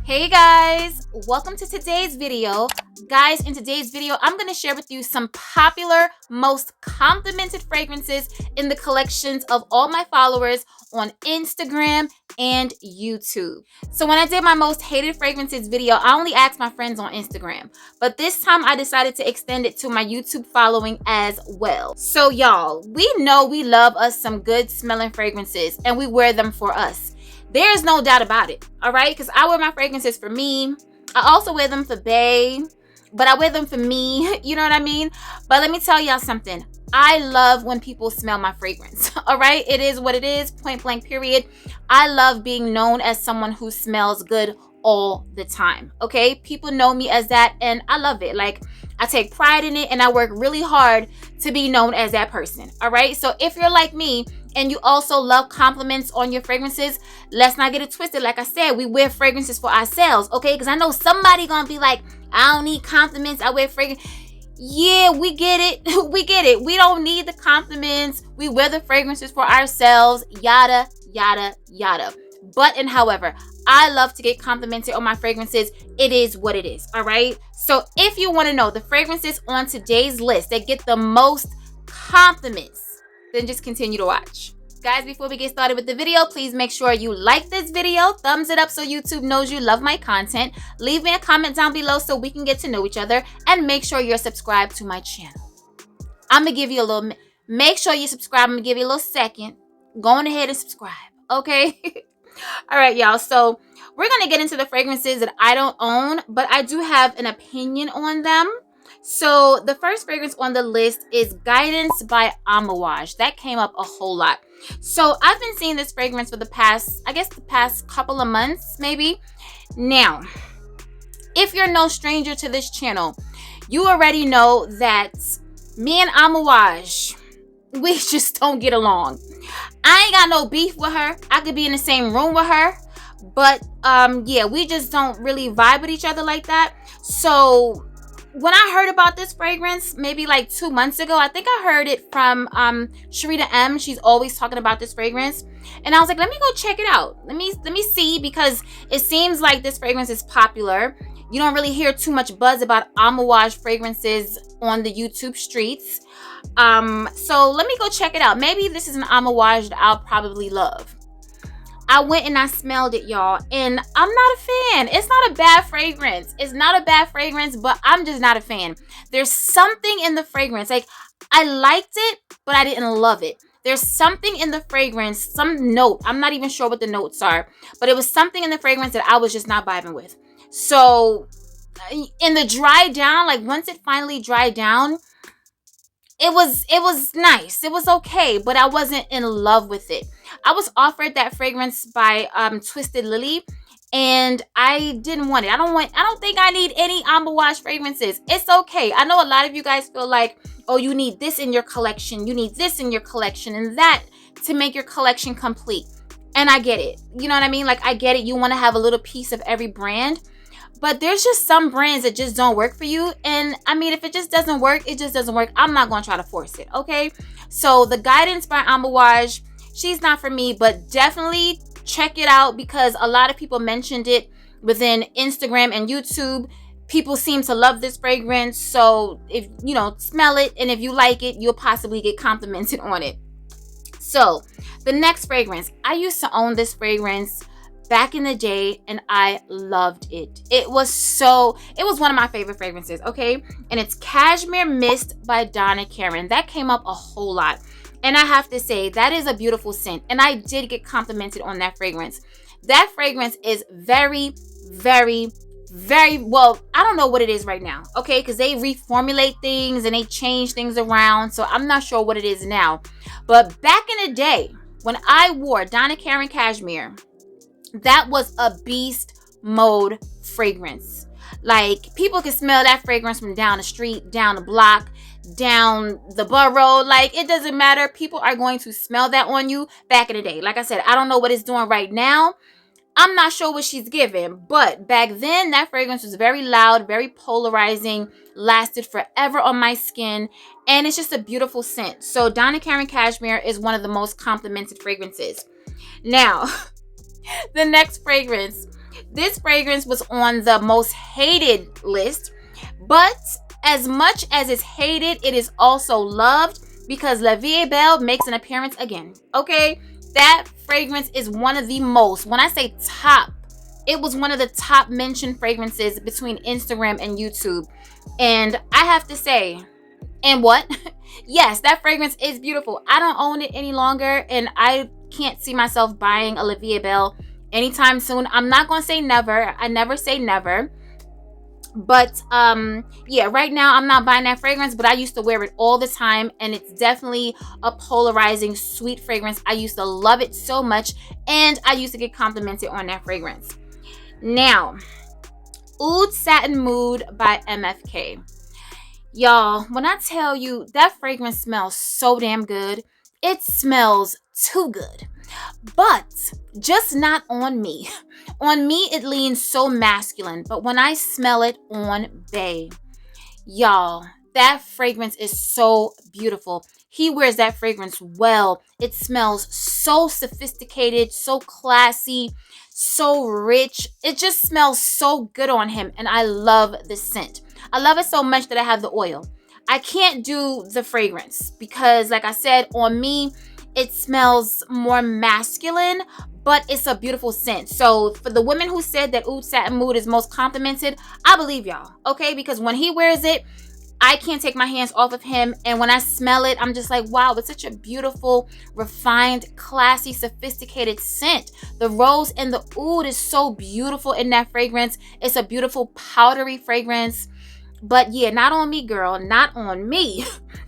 Hey guys, welcome to today's video. Guys, in today's video, I'm going to share with you some popular, most complimented fragrances in the collections of all my followers on Instagram and YouTube. So when I did my most hated fragrances video, I only asked my friends on Instagram, but this time I decided to extend it to my YouTube following as well. So y'all, we know we love us some good smelling fragrances and we wear them for us. There's no doubt about it, all right? Because I wear my fragrances for me. I also wear them for bae, but I wear them for me, you know what I mean? But let me tell y'all something. I love when people smell my fragrance, all right? It is what it is, point blank period. I love being known as someone who smells good all the time, okay? People know me as that, and I love it. Like, I take pride in it, and I work really hard to be known as that person, all right? So if you're like me, and you also love compliments on your fragrances, let's not get it twisted. Like I said, we wear fragrances for ourselves, okay? Because I know somebody gonna be like, I don't need compliments, I wear fragrance. Yeah, we get it. We get it. We don't need the compliments. We wear the fragrances for ourselves, yada, yada, yada. But and however, I love to get complimented on my fragrances. It is what it is, all right? So if you want to know the fragrances on today's list that get the most compliments, then just continue to watch. Guys, before we get started with the video, please make sure you like this video, thumbs it up so YouTube knows you love my content, leave me a comment down below so we can get to know each other, and make sure you're subscribed to my channel. I'm gonna give you a little, make sure you subscribe. I'm gonna give you a little second. Go on ahead and subscribe, okay? All right, y'all, so we're gonna get into the fragrances that I don't own, but I do have an opinion on them. So the first fragrance on the list is Guidance by Amouage. That came up a whole lot. So I've been seeing this fragrance for the past couple of months, maybe. Now, if you're no stranger to this channel, you already know that me and Amouage, we just don't get along. I ain't got no beef with her. I could be in the same room with her. But yeah, we just don't really vibe with each other like that. So when I heard about this fragrance, maybe like 2 months ago, I think I heard it from Sharita M. She's always talking about this fragrance. And I was like, let me go check it out. Let me see, because it seems like this fragrance is popular. You don't really hear too much buzz about Amouage fragrances on the YouTube streets. So let me go check it out. Maybe this is an Amouage that I'll probably love. I went and I smelled it, y'all, and I'm not a fan. It's not a bad fragrance. It's not a bad fragrance, but I'm just not a fan. There's something in the fragrance. Like, I liked it, but I didn't love it. There's something in the fragrance, some note. I'm not even sure what the notes are, but it was something in the fragrance that I was just not vibing with. So in the dry down, like once it finally dried down, it was nice. It was okay, but I wasn't in love with it. I was offered that fragrance by Twisted Lily, and I didn't want it. I don't think I need any Amouage fragrances. It's okay. I know a lot of you guys feel like, oh, you need this in your collection. You need this in your collection and that to make your collection complete. And I get it. You know what I mean? Like, I get it. You want to have a little piece of every brand. But there's just some brands that just don't work for you. And I mean, if it just doesn't work, it just doesn't work. I'm not going to try to force it, okay? So the Guidance by Amouage, she's not for me, but definitely check it out because a lot of people mentioned it within Instagram and YouTube. People seem to love this fragrance. So if you know, smell it, and if you like it, you'll possibly get complimented on it. So the next fragrance, I used to own this fragrance back in the day, and I loved it. It was one of my favorite fragrances, okay? And it's Cashmere Mist by Donna Karan. That came up a whole lot. And I have to say, that is a beautiful scent. And I did get complimented on that fragrance. That fragrance is very, very, very, well, I don't know what it is right now, okay? Because they reformulate things and they change things around. So I'm not sure what it is now. But back in the day, when I wore Donna Karan Cashmere, that was a beast mode fragrance. Like, people can smell that fragrance from down the street, down the block, down the borough. Like, it doesn't matter. People are going to smell that on you. Back in the day, like I said, I don't know what it's doing right now. I'm not sure what she's giving, but back then that fragrance was very loud, very polarizing, lasted forever on my skin, and it's just a beautiful scent. So Donna Karan Cashmere is one of the most complimented fragrances. Now, the next fragrance This fragrance was on the most hated list, but as much as it's hated, it is also loved because La Vie est Belle makes an appearance again. Okay, that fragrance is one of the most, when I say top, it was one of the top mentioned fragrances between Instagram and YouTube. And I have to say, and what? Yes, that fragrance is beautiful. I don't own it any longer, and I can't see myself buying a La Vie est Belle anytime soon. I'm not going to say never. I never say never. But yeah, right now I'm not buying that fragrance, but I used to wear it all the time, and it's definitely a polarizing sweet fragrance. I used to love it so much, and I used to get complimented on that fragrance. Now, Oud Satin Mood by MFK. Y'all, when I tell you that fragrance smells so damn good, it smells too good. But just not on me. On me, it leans so masculine, but when I smell it on Bae, y'all, that fragrance is so beautiful. He wears that fragrance well. It smells so sophisticated, so classy, so rich. It just smells so good on him, and I love the scent. I love it so much that I have the oil. I can't do the fragrance because, like I said, on me, it smells more masculine, but it's a beautiful scent. So for the women who said that Oud Satin Mood is most complimented, I believe y'all, okay? Because when he wears it, I can't take my hands off of him. And when I smell it, I'm just like, wow, it's such a beautiful, refined, classy, sophisticated scent. The rose and the oud is so beautiful in that fragrance. It's a beautiful powdery fragrance. But yeah, not on me, girl, not on me.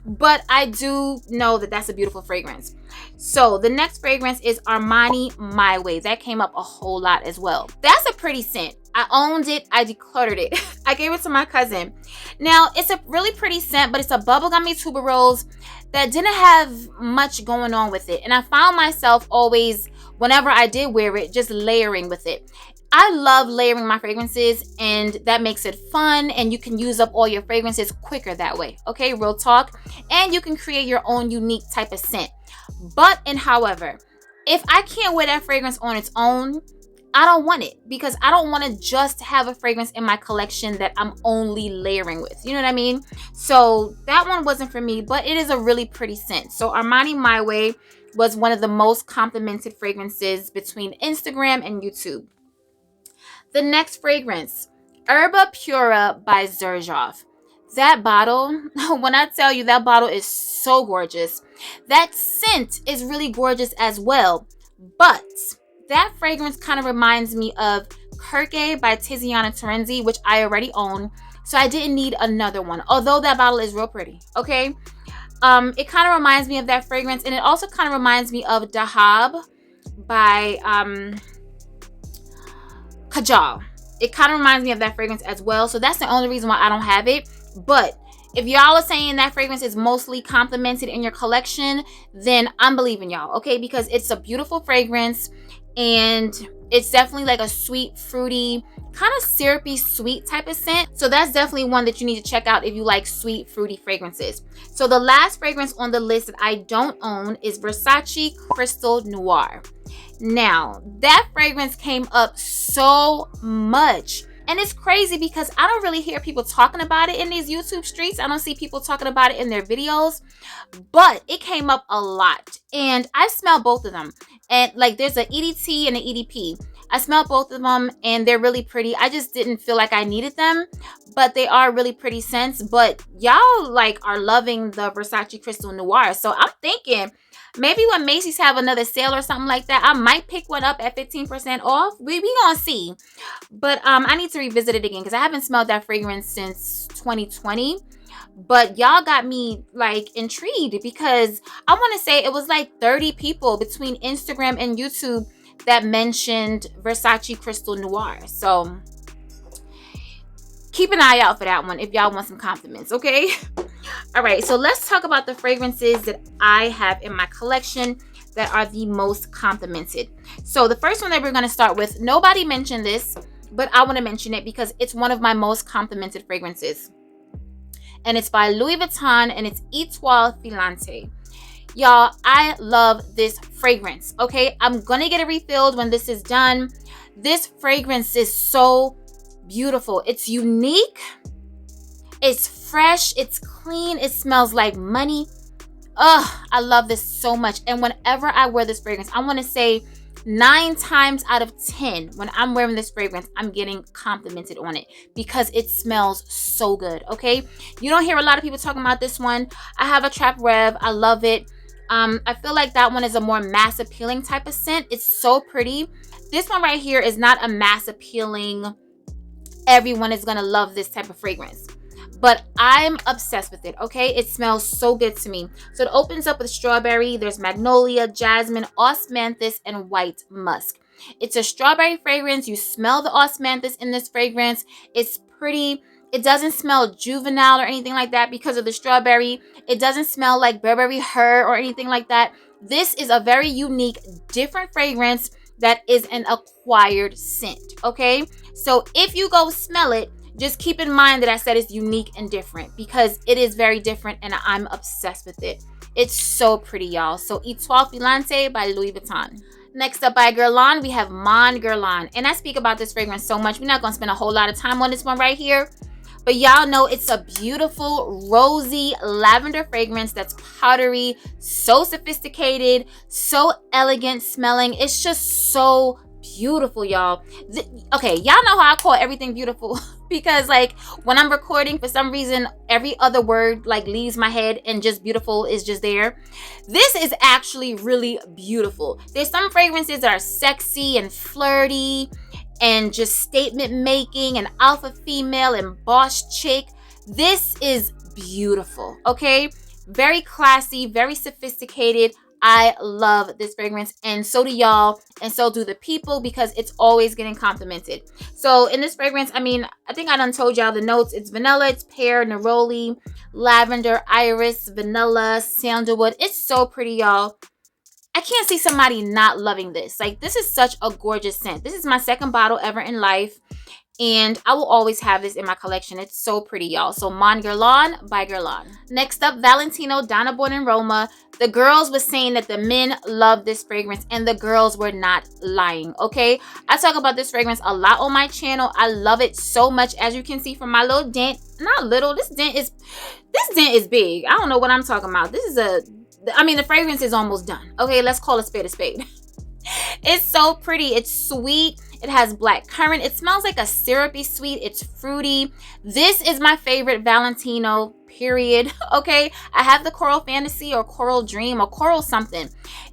But I do know that that's a beautiful fragrance. So the next fragrance is Armani My Way. That came up a whole lot as well. That's a pretty scent. I owned it. I decluttered it. I gave it to my cousin. Now, it's a really pretty scent, but it's a bubblegummy tuberose that didn't have much going on with it. And I found myself always, whenever I did wear it, just layering with it. I love layering my fragrances, and that makes it fun, and you can use up all your fragrances quicker that way. Okay, real talk. And you can create your own unique type of scent. But, and however, if I can't wear that fragrance on its own, I don't want it, because I don't want to just have a fragrance in my collection that I'm only layering with. You know what I mean? So that one wasn't for me, but it is a really pretty scent. So Armani My Way was one of the most complimented fragrances between Instagram and YouTube. The next fragrance, Herba Pura by Xerjoff. That bottle, when I tell you, that bottle is so gorgeous. That scent is really gorgeous as well. But that fragrance kind of reminds me of Kirke by Tiziana Terenzi, which I already own. So I didn't need another one, although that bottle is real pretty, okay? It kind of reminds me of that fragrance, and it also kind of reminds me of Dahab by Kajal. It kind of reminds me of that fragrance as well. So that's the only reason why I don't have it. But if y'all are saying that fragrance is mostly complimented in your collection, then I'm believing y'all, okay? Because it's a beautiful fragrance, and it's definitely like a sweet, fruity, kind of syrupy, sweet type of scent. So that's definitely one that you need to check out if you like sweet, fruity fragrances. So the last fragrance on the list that I don't own is Versace Crystal Noir. Now, that fragrance came up so much. And it's crazy because I don't really hear people talking about it in these YouTube streets. I don't see people talking about it in their videos. But it came up a lot. And I smell both of them. And like there's an EDT and an EDP. I smell both of them, and they're really pretty. I just didn't feel like I needed them. But they are really pretty scents. But y'all like are loving the Versace Crystal Noir. So I'm thinking maybe when Macy's have another sale or something like that, I might pick one up at 15% off. We gonna see. But I need to revisit it again because I haven't smelled that fragrance since 2020. But y'all got me like intrigued because I want to say it was like 30 people between Instagram and YouTube that mentioned Versace Crystal Noir. So keep an eye out for that one if y'all want some compliments, okay? All right, so let's talk about the fragrances that I have in my collection that are the most complimented. So the first one that we're going to start with, nobody mentioned this, but I want to mention it because it's one of my most complimented fragrances. And it's by Louis Vuitton, and it's Etoile Filante. Y'all, I love this fragrance, okay? I'm going to get it refilled when this is done. This fragrance is so beautiful. It's unique. It's fresh. It's clean. It smells like money. Ugh, I love this so much. And whenever I wear this fragrance, I want to say 9 times out of 10, when I'm wearing this fragrance, I'm getting complimented on it because it smells so good, okay? You don't hear a lot of people talking about this one. I have a Trap Rev. I love it. I feel like that one is a more mass appealing type of scent. It's so pretty. This one right here is not a mass appealing, everyone is gonna love this type of fragrance, but I'm obsessed with it, okay? It smells so good to me. So it opens up with strawberry. There's magnolia, jasmine, osmanthus, and white musk. It's a strawberry fragrance. You smell the osmanthus in this fragrance. It's pretty. It doesn't smell juvenile or anything like that because of the strawberry. It doesn't smell like Burberry Her or anything like that. This is a very unique, different fragrance that is an acquired scent, okay? So if you go smell it, just keep in mind that I said it's unique and different because it is very different and I'm obsessed with it. It's so pretty, y'all. So Etoile Filante by Louis Vuitton. Next up by Guerlain, we have Mon Guerlain. And I speak about this fragrance so much. We're not going to spend a whole lot of time on this one right here. But y'all know it's a beautiful, rosy lavender fragrance that's powdery, so sophisticated, so elegant smelling. It's just so beautiful, y'all. Okay, y'all know how I call everything beautiful because like when I'm recording, for some reason every other word like leaves my head and just beautiful is just there. This is actually really beautiful. There's some fragrances that are sexy and flirty and just statement making and alpha female and boss chick. This is beautiful, okay? Very classy, very sophisticated. I love this fragrance, and so do y'all, and so do the people, because it's always getting complimented. So in this fragrance, I mean, I think I done told y'all the notes. It's vanilla, it's pear, neroli, lavender, iris, vanilla, sandalwood. It's so pretty, y'all. I can't see somebody not loving this. Like, this is such a gorgeous scent. This is my second bottle ever in life, and I will always have this in my collection. It's so pretty, y'all. So Mon Guerlain by Guerlain. Next up, Valentino Donna Born in Roma. The girls were saying that the men love this fragrance, and the girls were not lying, okay? I talk about this fragrance a lot on my channel. I love it so much, as you can see from my little dent. Not little, this dent is big. I don't know what I'm talking about. The fragrance is almost done. Okay, let's call a spade a spade. It's so pretty. It's sweet. It has black currant. It smells like a syrupy sweet. It's fruity. This is my favorite Valentino, period. Okay, I have the Coral Fantasy or Coral Dream or Coral something,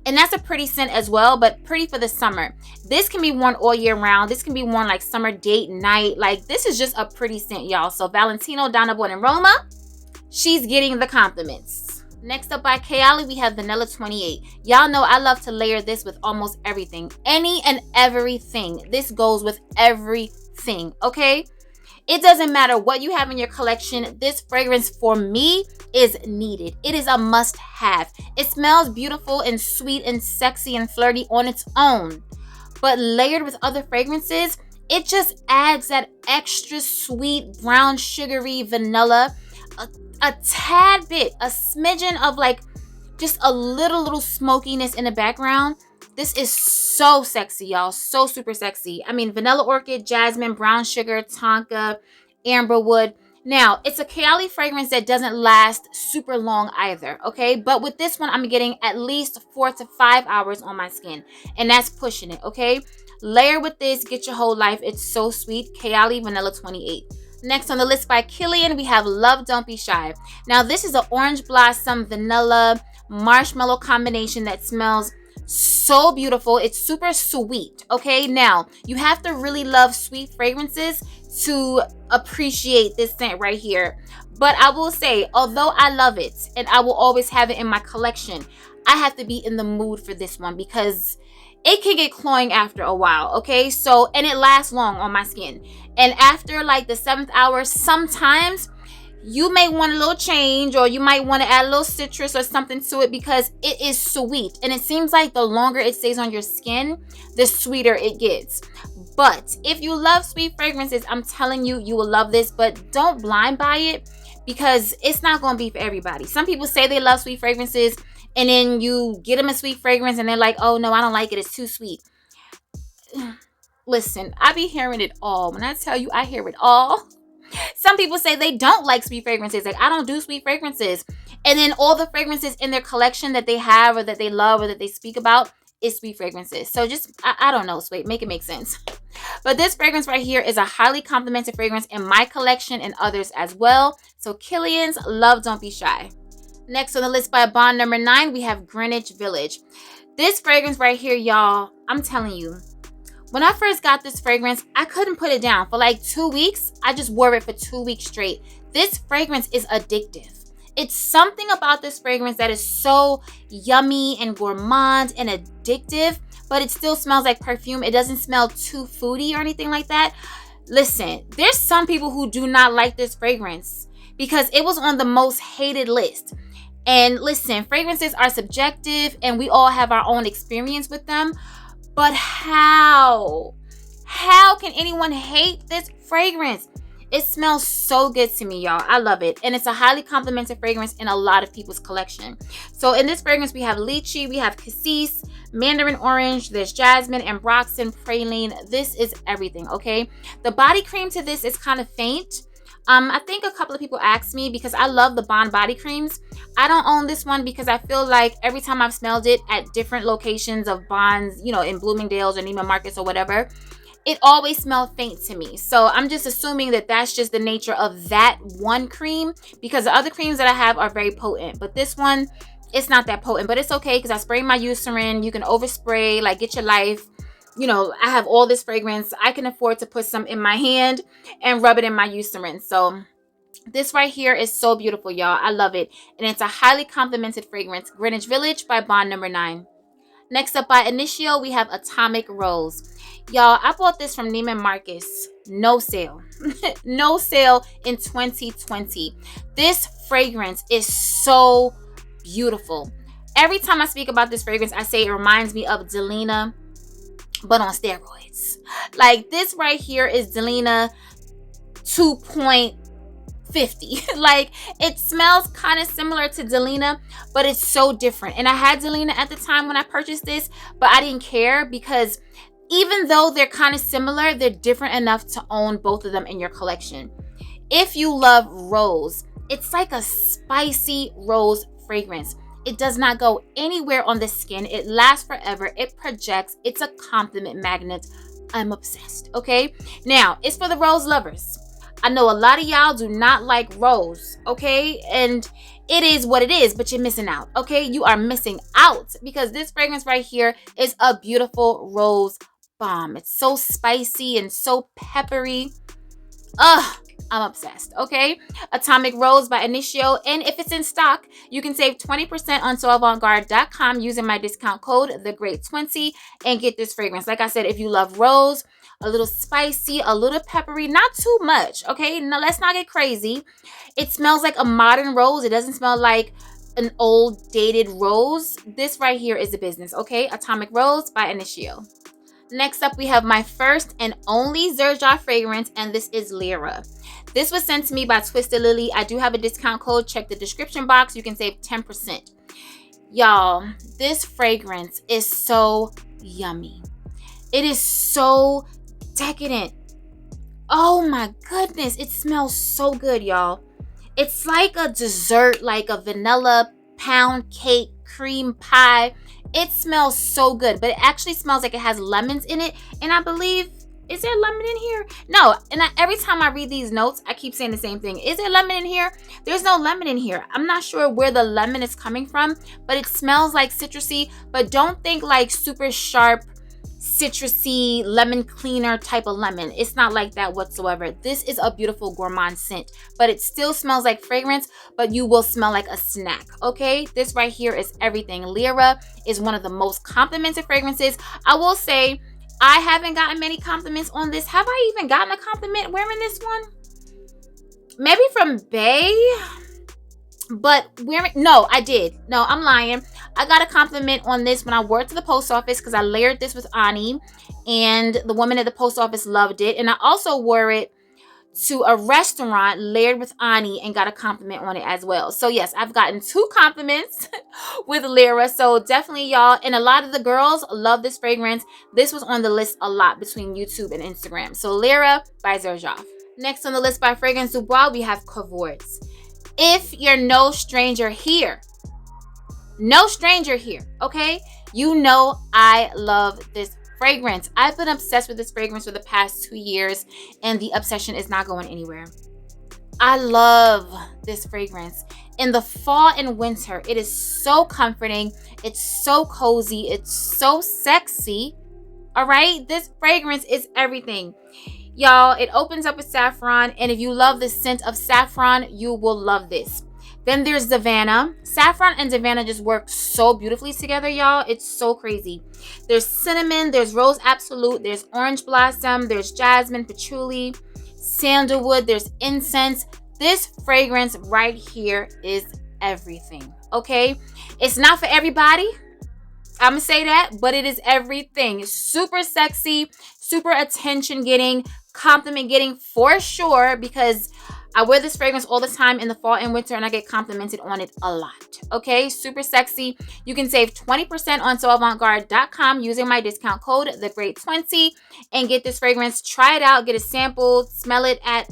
and that's a pretty scent as well, but pretty for the summer. This can be worn all year round. This can be worn like summer date night. Like, this is just a pretty scent, y'all. So Valentino Donna Born in Roma, she's getting the compliments. Next up by Kayali, we have Vanilla 28. Y'all know I love to layer this with almost everything. Any and everything. This goes with everything, okay? It doesn't matter what you have in your collection. This fragrance, for me, is needed. It is a must-have. It smells beautiful and sweet and sexy and flirty on its own. But layered with other fragrances, it just adds that extra sweet, brown, sugary vanilla. A tad bit, a smidgen of like just a little smokiness in the background. This is so sexy, y'all. So super sexy. I mean, vanilla orchid, jasmine, brown sugar, tonka, amberwood. Now, it's a Kayali fragrance that doesn't last super long either, okay? But with this one, I'm getting at least 4 to 5 hours on my skin, and that's pushing it, okay? Layer with this, get your whole life. It's so sweet. Kayali Vanilla 28. Next on the list by Killian, we have Love Don't Be Shy. Now, this is an orange blossom, vanilla, marshmallow combination that smells so beautiful. It's super sweet, okay? Now, you have to really love sweet fragrances to appreciate this scent right here. But I will say, although I love it and I will always have it in my collection, I have to be in the mood for this one because it can get cloying after a while, okay? So, and it lasts long on my skin. And after like the 7th hour, sometimes you may want a little change, or you might want to add a little citrus or something to it because it is sweet. And it seems like the longer it stays on your skin, the sweeter it gets. But if you love sweet fragrances, I'm telling you, you will love this. But don't blind buy it because it's not going to be for everybody. Some people say they love sweet fragrances, and then you get them a sweet fragrance and they're like, oh no, I don't like it. It's too sweet. Listen, I be hearing it all. When I tell you I hear it all. Some people say they don't like sweet fragrances. Like, I don't do sweet fragrances. And then all the fragrances in their collection that they have or that they love or that they speak about is sweet fragrances. So just, I don't know, sweet, make it make sense. But this fragrance right here is a highly complimented fragrance in my collection and others as well. So Killian's Love Don't Be Shy. Next on the list by Bond number 9, we have Greenwich Village. This fragrance right here, y'all, I'm telling you, when I first got this fragrance, I couldn't put it down. For like 2 weeks, I just wore it for 2 weeks straight. This fragrance is addictive. It's something about this fragrance that is so yummy and gourmand and addictive, but it still smells like perfume. It doesn't smell too foody or anything like that. Listen, there's some people who do not like this fragrance because it was on the most hated list. And listen, fragrances are subjective and we all have our own experience with them. But how? How can anyone hate this fragrance? It smells so good to me, y'all. I love it. And it's a highly complimented fragrance in a lot of people's collection. So in this fragrance, we have lychee, we have cassis, mandarin orange, there's jasmine, ambroxan, praline. This is everything, okay? The body cream to this is kind of faint. I think a couple of people asked me because I love the Bond body creams. I don't own this one because I feel like every time I've smelled it at different locations of Bonds, you know, in Bloomingdale's or Neiman Marcus or whatever, it always smelled faint to me. So I'm just assuming that that's just the nature of that one cream because the other creams that I have are very potent. But this one, it's not that potent. But it's okay because I spray my Eucerin. You can overspray, like get your life. You know, I have all this fragrance. I can afford to put some in my hand and rub it in my Eucerin. So this right here is so beautiful, y'all. I love it. And it's a highly complimented fragrance. Greenwich Village by Bond number 9. Next up by Initio, we have Atomic Rose. Y'all, I bought this from Neiman Marcus. No sale. No sale in 2020. This fragrance is so beautiful. Every time I speak about this fragrance, I say it reminds me of Delena, but on steroids. Like this right here is Delena 2.50. Like it smells kind of similar to Delena, but it's so different. And I had Delena at the time when I purchased this, but I didn't care because even though they're kind of similar, they're different enough to own both of them in your collection. If you love rose, it's like a spicy rose fragrance. It does not go anywhere on the skin. It lasts forever. It projects. It's a compliment magnet. I'm obsessed, okay? Now, it's for the rose lovers. I know a lot of y'all do not like rose, okay? And it is what it is, but you're missing out, okay? You are missing out because this fragrance right here is a beautiful rose bomb. It's so spicy and so peppery. Ugh. I'm obsessed, okay? Atomic Rose by Initio. And if it's in stock, you can save 20% on soavantgarde.com using my discount code, TheGreat20, and get this fragrance. Like I said, if you love rose, a little spicy, a little peppery, not too much, okay? Now, let's not get crazy. It smells like a modern rose. It doesn't smell like an old, dated rose. This right here is the business, okay? Atomic Rose by Initio. Next up, we have my first and only Xerjoff fragrance, and this is Lira. This was sent to me by Twisted Lily. I do have a discount code. Check the description box. You can save 10%. Y'all, this fragrance is so yummy. It is so decadent. Oh my goodness. It smells so good, y'all. It's like a dessert, like a vanilla pound cake, cream pie. It smells so good, but it actually smells like it has lemons in it. And I believe, is there lemon in here? No. And every time I read these notes, I keep saying the same thing. Is there lemon in here? There's no lemon in here. I'm not sure where the lemon is coming from, but it smells like citrusy. But don't think like super sharp, citrusy, lemon cleaner type of lemon. It's not like that whatsoever. This is a beautiful gourmand scent, but it still smells like fragrance, but you will smell like a snack, okay? This right here is everything. Lira is one of the most complimented fragrances. I will say, I haven't gotten many compliments on this. Have I even gotten a compliment wearing this one? Maybe from Bay, but wearing, no, I did. No, I'm lying. I got a compliment on this when I worked at the post office because I layered this with Ani, and the woman at the post office loved it. And I also wore it to a restaurant layered with Ani and got a compliment on it as well. So yes, I've gotten 2 compliments with Lira. So definitely y'all, and a lot of the girls love this fragrance. This was on the list a lot between YouTube and Instagram. So Lira by Xerjoff. Next on the list by Fragrance Du Bois, we have Cavorts. If you're no stranger here, okay? You know I love this fragrance. I've been obsessed with this fragrance for the past 2 years, and the obsession is not going anywhere. I love this fragrance. In the fall and winter, it is so comforting. It's so cozy. It's so sexy. All right? This fragrance is everything. Y'all, it opens up with saffron, and if you love the scent of saffron, you will love this. Then there's Savannah. Saffron and Savannah just work so beautifully together, y'all. It's so crazy. There's cinnamon, there's rose absolute, there's orange blossom, there's jasmine, patchouli, sandalwood, there's incense. This fragrance right here is everything, okay? It's not for everybody. I'm gonna say that, but it is everything. It's super sexy, super attention getting, compliment getting for sure, because I wear this fragrance all the time in the fall and winter, and I get complimented on it a lot. Okay, super sexy. You can save 20% on soavantgarde.com using my discount code, TheGreat20, and get this fragrance. Try it out, get a sample, smell it at.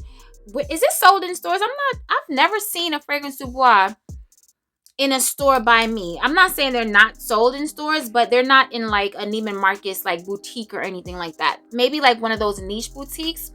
Is it sold in stores? I've never seen a Fragrance Du Bois in a store by me. I'm not saying they're not sold in stores, but they're not in like a Neiman Marcus like boutique or anything like that. Maybe like one of those niche boutiques.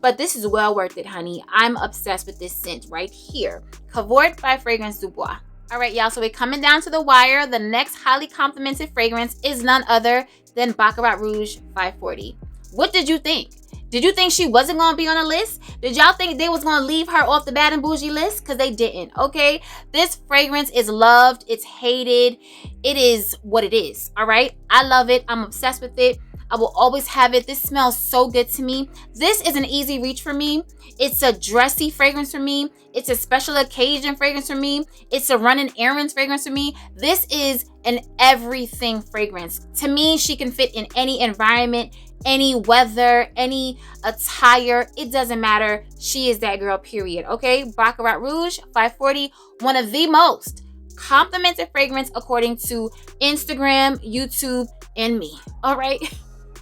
But this is well worth it, honey. I'm obsessed with this scent right here. Cavort by Fragrance Du Bois. All right, y'all. So we're coming down to the wire. The next highly complimented fragrance is none other than Baccarat Rouge 540. What did you think? Did you think she wasn't going to be on a list? Did y'all think they was going to leave her off the bad and bougie list? Because they didn't, okay? This fragrance is loved. It's hated. It is what it is, all right? I love it. I'm obsessed with it. I will always have it. This smells so good to me. This is an easy reach for me. It's a dressy fragrance for me. It's a special occasion fragrance for me. It's a running errands fragrance for me. This is an everything fragrance. To me, she can fit in any environment, any weather, any attire. It doesn't matter. She is that girl, period. Okay? Baccarat Rouge 540, one of the most complimented fragrance according to Instagram, YouTube, and me. All right?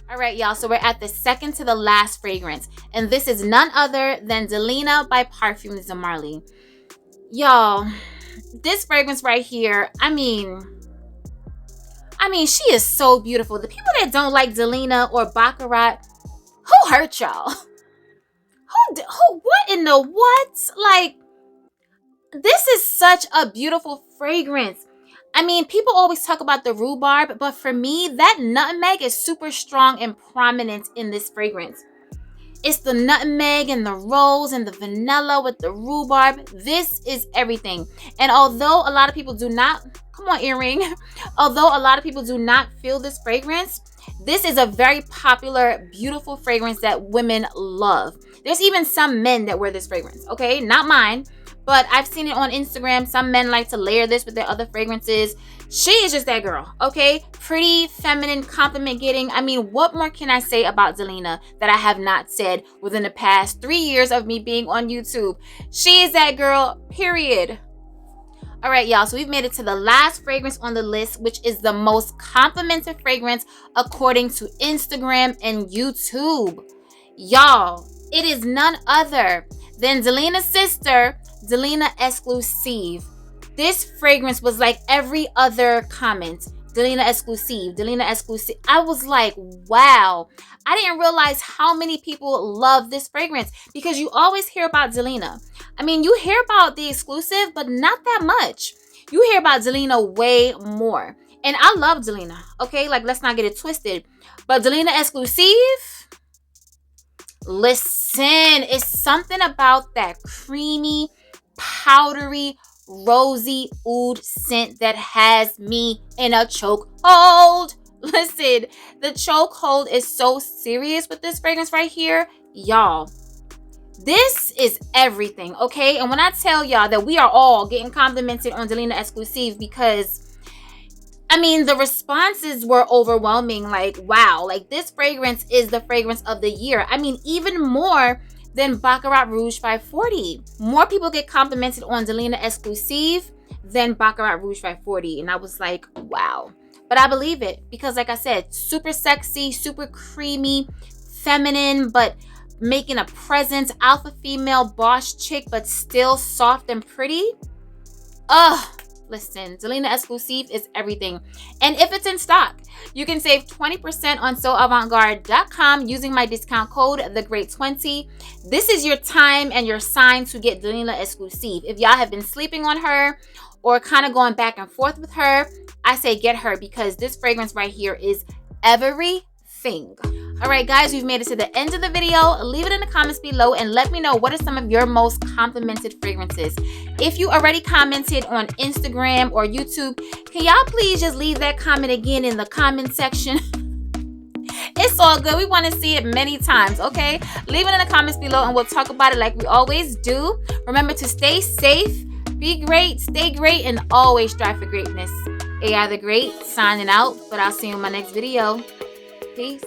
All right, y'all, so we're at the second to the last fragrance, and this is none other than Delena by Parfums de Marly. Y'all, this fragrance right here, I mean, she is so beautiful. The people that don't like Delena or Baccarat, who hurt y'all? What in the what? Like, this is such a beautiful fragrance. I mean, people always talk about the rhubarb, but for me, that nutmeg is super strong and prominent in this fragrance. It's the nutmeg and the rose and the vanilla with the rhubarb. This is everything. And although a lot of people do not, come on, earring, although a lot of people do not feel this fragrance, this is a very popular, beautiful fragrance that women love. There's even some men that wear this fragrance, okay? Not mine. But I've seen it on Instagram. Some men like to layer this with their other fragrances. She is just that girl, okay? Pretty, feminine, compliment getting. I mean, what more can I say about Delena that I have not said within the past 3 years of me being on YouTube? She is that girl, period. All right, y'all. So we've made it to the last fragrance on the list, which is the most complimented fragrance according to Instagram and YouTube. Y'all, it is none other than Delena's sister, Delena Exclusive. This fragrance was like every other comment. Delena Exclusive, Delena Exclusive. I was like, wow. I didn't realize how many people love this fragrance, because you always hear about Delena. I mean, you hear about the exclusive, but not that much. You hear about Delena way more. And I love Delena, okay? Like, let's not get it twisted. But Delena Exclusive, listen, it's something about that creamy, powdery, rosy oud scent that has me in a chokehold. Listen, the chokehold is so serious with this fragrance right here. Y'all, this is everything, okay? And when I tell y'all that we are all getting complimented on Delena Exclusive, because I mean, the responses were overwhelming. Like, wow, like this fragrance is the fragrance of the year. I mean, even more than Baccarat Rouge 540. More people get complimented on Delena Exclusive than Baccarat Rouge 540. And I was like, wow. But I believe it because, like I said, super sexy, super creamy, feminine, but making a presence, alpha female, boss chick, but still soft and pretty. Listen, Delena Exclusive is everything. And if it's in stock, you can save 20% on soavantgarde.com using my discount code, TheGreat20. This is your time and your sign to get Delena Exclusive. If y'all have been sleeping on her or kind of going back and forth with her, I say get her because this fragrance right here is everything. All right, guys, we've made it to the end of the video. Leave it in the comments below and let me know what are some of your most complimented fragrances. If you already commented on Instagram or YouTube, can y'all please just leave that comment again in the comment section? It's all good. We want to see it many times, okay? Leave it in the comments below and we'll talk about it like we always do. Remember to stay safe, be great, stay great, and always strive for greatness. AI the Great signing out, but I'll see you in my next video. Peace.